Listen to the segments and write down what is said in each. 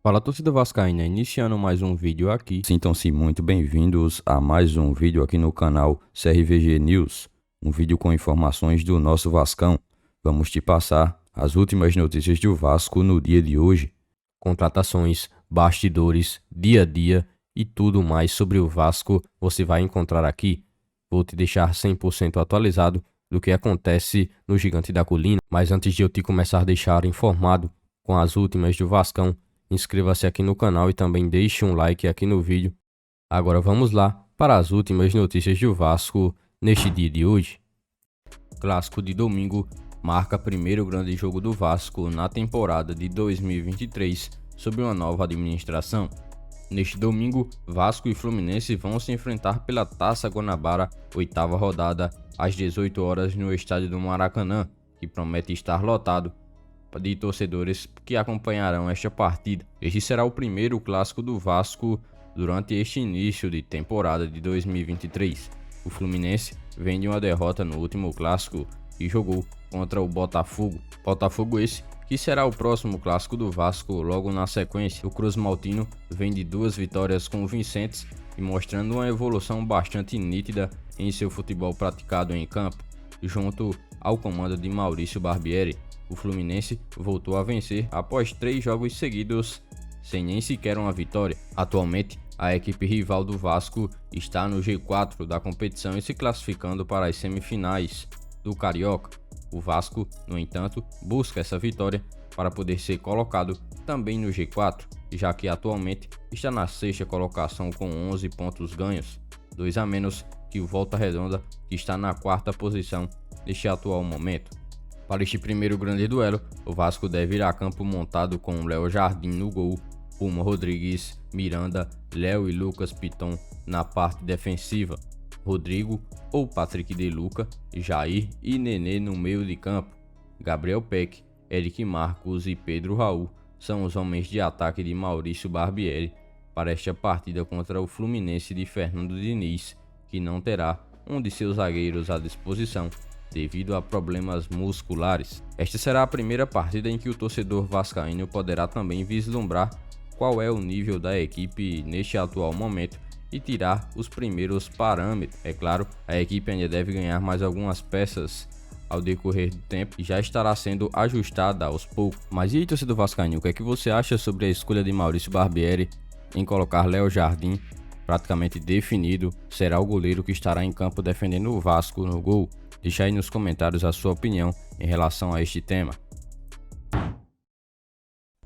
Fala, torcida vascaína, iniciando mais um vídeo aqui. Sintam-se muito bem-vindos a mais um vídeo aqui no canal CRVG News, um vídeo com informações do nosso Vascão. Vamos te passar as últimas notícias do Vasco no dia de hoje. Contratações, bastidores, dia a dia e tudo mais sobre o Vasco você vai encontrar aqui. Vou te deixar 100% atualizado do que acontece no Gigante da Colina, mas antes de eu te começar a deixar informado com as últimas do Vascão, inscreva-se aqui no canal e também deixe um like aqui no vídeo. Agora vamos lá para as últimas notícias do Vasco neste dia de hoje. Clássico de domingo marca primeiro grande jogo do Vasco na temporada de 2023 sob uma nova administração. Neste domingo, Vasco e Fluminense vão se enfrentar pela Taça Guanabara, oitava rodada, às 18 horas no estádio do Maracanã, que promete estar lotado de torcedores que acompanharão esta partida. Este será o primeiro clássico do Vasco durante este início de temporada de 2023. O Fluminense vem de uma derrota no último clássico e jogou contra o Botafogo. Botafogo esse que será o próximo clássico do Vasco logo na sequência. O Cruz Maltino vem de 2 vitórias convincentes e mostrando uma evolução bastante nítida em seu futebol praticado em campo, junto ao comando de Maurício Barbieri. O Fluminense voltou a vencer após 3 jogos seguidos sem nem sequer uma vitória. Atualmente, a equipe rival do Vasco está no G4 da competição e se classificando para as semifinais do Carioca. O Vasco, no entanto, busca essa vitória para poder ser colocado também no G4, já que atualmente está na 6ª colocação com 11 pontos ganhos, 2 a menos que o Volta Redonda, que está na 4ª posição neste atual momento. Para este primeiro grande duelo, o Vasco deve ir a campo montado com Léo Jardim no gol, Puma Rodrigues, Miranda, Léo e Lucas Piton na parte defensiva, Rodrigo ou Patrick de Luca, Jair e Nenê no meio de campo. Gabriel Peck, Eric Marcos e Pedro Raul são os homens de ataque de Maurício Barbieri para esta partida contra o Fluminense de Fernando Diniz, que não terá um de seus zagueiros à disposição devido a problemas musculares. Esta será a primeira partida em que o torcedor vascaíno poderá também vislumbrar qual é o nível da equipe neste atual momento e tirar os primeiros parâmetros. É claro, a equipe ainda deve ganhar mais algumas peças ao decorrer do tempo e já estará sendo ajustada aos poucos. Mas e aí, torcedor vascaíno, o que é que você acha sobre a escolha de Maurício Barbieri em colocar Léo Jardim, praticamente definido, será o goleiro que estará em campo defendendo o Vasco no gol? Deixa aí nos comentários a sua opinião em relação a este tema.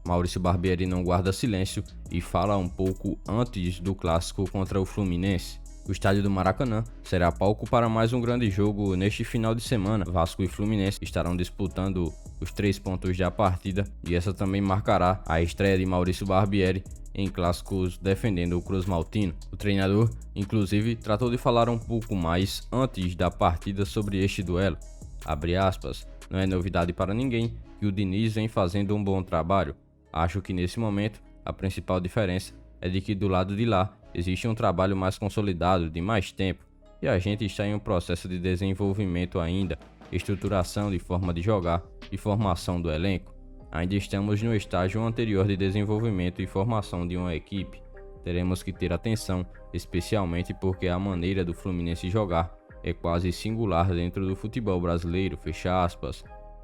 Maurício Barbieri não guarda silêncio e fala um pouco antes do clássico contra o Fluminense. O estádio do Maracanã será palco para mais um grande jogo neste final de semana. Vasco e Fluminense estarão disputando os 3 pontos da partida e essa também marcará a estreia de Maurício Barbieri em clássicos defendendo o Cruz Maltino. O treinador, inclusive, tratou de falar um pouco mais antes da partida sobre este duelo. Abre aspas, não é novidade para ninguém que o Diniz vem fazendo um bom trabalho. Acho que nesse momento a principal diferença é de que do lado de lá existe um trabalho mais consolidado de mais tempo e a gente está em um processo de desenvolvimento ainda, estruturação de forma de jogar e formação do elenco. Ainda estamos no estágio anterior de desenvolvimento e formação de uma equipe. Teremos que ter atenção, especialmente porque a maneira do Fluminense jogar é quase singular dentro do futebol brasileiro, fecha aspas,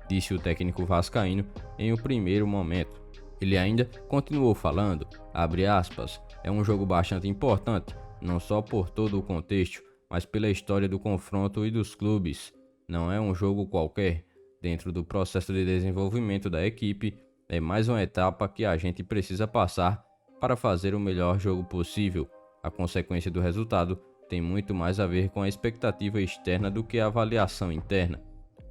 disse o técnico vascaíno em um primeiro momento. Ele ainda continuou falando, abre aspas, é um jogo bastante importante, não só por todo o contexto, mas pela história do confronto e dos clubes. Não é um jogo qualquer. Dentro do processo de desenvolvimento da equipe, é mais uma etapa que a gente precisa passar para fazer o melhor jogo possível. A consequência do resultado tem muito mais a ver com a expectativa externa do que a avaliação interna.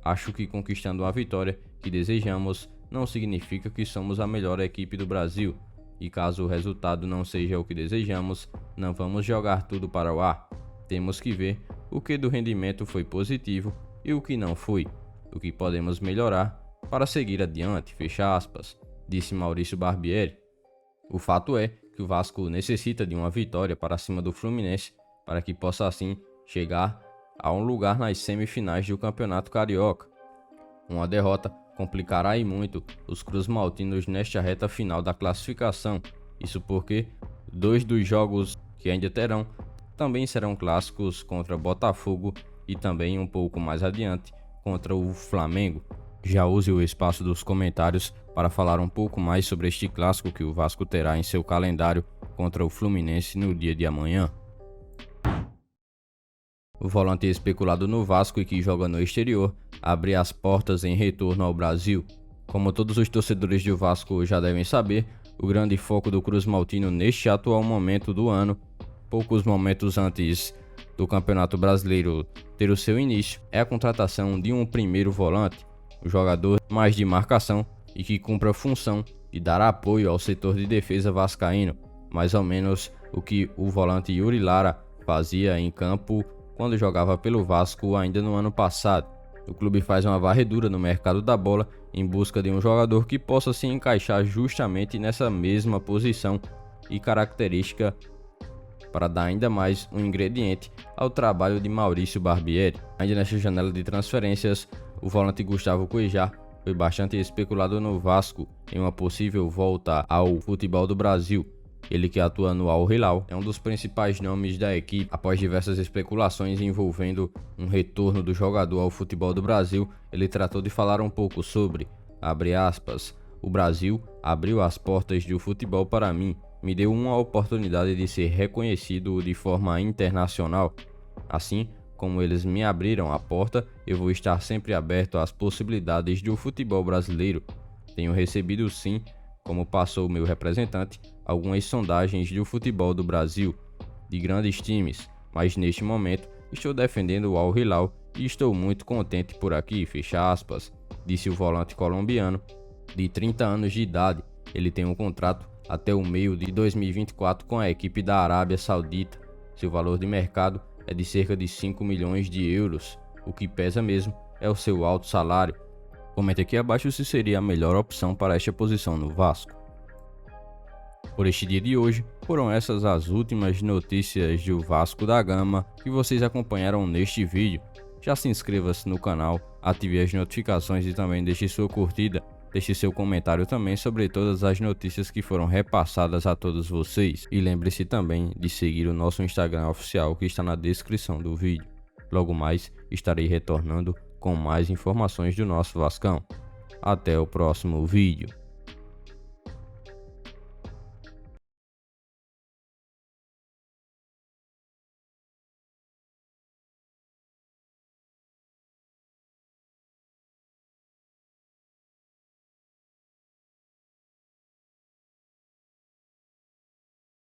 Acho que conquistando a vitória que desejamos não significa que somos a melhor equipe do Brasil, e caso o resultado não seja o que desejamos, não vamos jogar tudo para o ar. Temos que ver o que do rendimento foi positivo e o que não foi. O que podemos melhorar para seguir adiante, fecha aspas, disse Maurício Barbieri. O fato é que o Vasco necessita de uma vitória para cima do Fluminense para que possa assim chegar a um lugar nas semifinais do Campeonato Carioca. Uma derrota complicará e muito os cruzmaltinos nesta reta final da classificação. Isso porque 2 dos jogos que ainda terão também serão clássicos contra Botafogo e também um pouco mais adiante contra o Flamengo. Já use o espaço dos comentários para falar um pouco mais sobre este clássico que o Vasco terá em seu calendário contra o Fluminense no dia de amanhã. O volante especulado no Vasco e que joga no exterior abre as portas em retorno ao Brasil. Como todos os torcedores do Vasco já devem saber, o grande foco do cruzmaltino neste atual momento do ano, poucos momentos antes do Campeonato Brasileiro ter o seu início, é a contratação de um primeiro volante, um jogador mais de marcação e que cumpra a função de dar apoio ao setor de defesa vascaíno, mais ou menos o que o volante Yuri Lara fazia em campo quando jogava pelo Vasco ainda no ano passado. O clube faz uma varredura no mercado da bola em busca de um jogador que possa se encaixar justamente nessa mesma posição e característica para dar ainda mais um ingrediente ao trabalho de Maurício Barbieri. Ainda nesta janela de transferências, o volante Gustavo Cuejá foi bastante especulado no Vasco em uma possível volta ao futebol do Brasil. Ele, que atua no Al Hilal, é um dos principais nomes da equipe. Após diversas especulações envolvendo um retorno do jogador ao futebol do Brasil, ele tratou de falar um pouco sobre, abre aspas, o Brasil abriu as portas do futebol para mim, me deu uma oportunidade de ser reconhecido de forma internacional. Assim como eles me abriram a porta, eu vou estar sempre aberto às possibilidades do futebol brasileiro. Tenho recebido sim, como passou o meu representante, algumas sondagens do futebol do Brasil, de grandes times, mas neste momento estou defendendo o Al Hilal e estou muito contente por aqui, fecha aspas, disse o volante colombiano de 30 anos de idade. Ele tem um contrato até o meio de 2024 com a equipe da Arábia Saudita. Seu valor de mercado é de cerca de 5 milhões de euros, o que pesa mesmo é o seu alto salário. Comente aqui abaixo se seria a melhor opção para esta posição no Vasco. Por este dia de hoje, foram essas as últimas notícias do Vasco da Gama que vocês acompanharam neste vídeo. Já se inscreva-se no canal, ative as notificações e também deixe sua curtida. Deixe seu comentário também sobre todas as notícias que foram repassadas a todos vocês. E lembre-se também de seguir o nosso Instagram oficial que está na descrição do vídeo. Logo mais estarei retornando com mais informações do nosso Vascão. Até o próximo vídeo.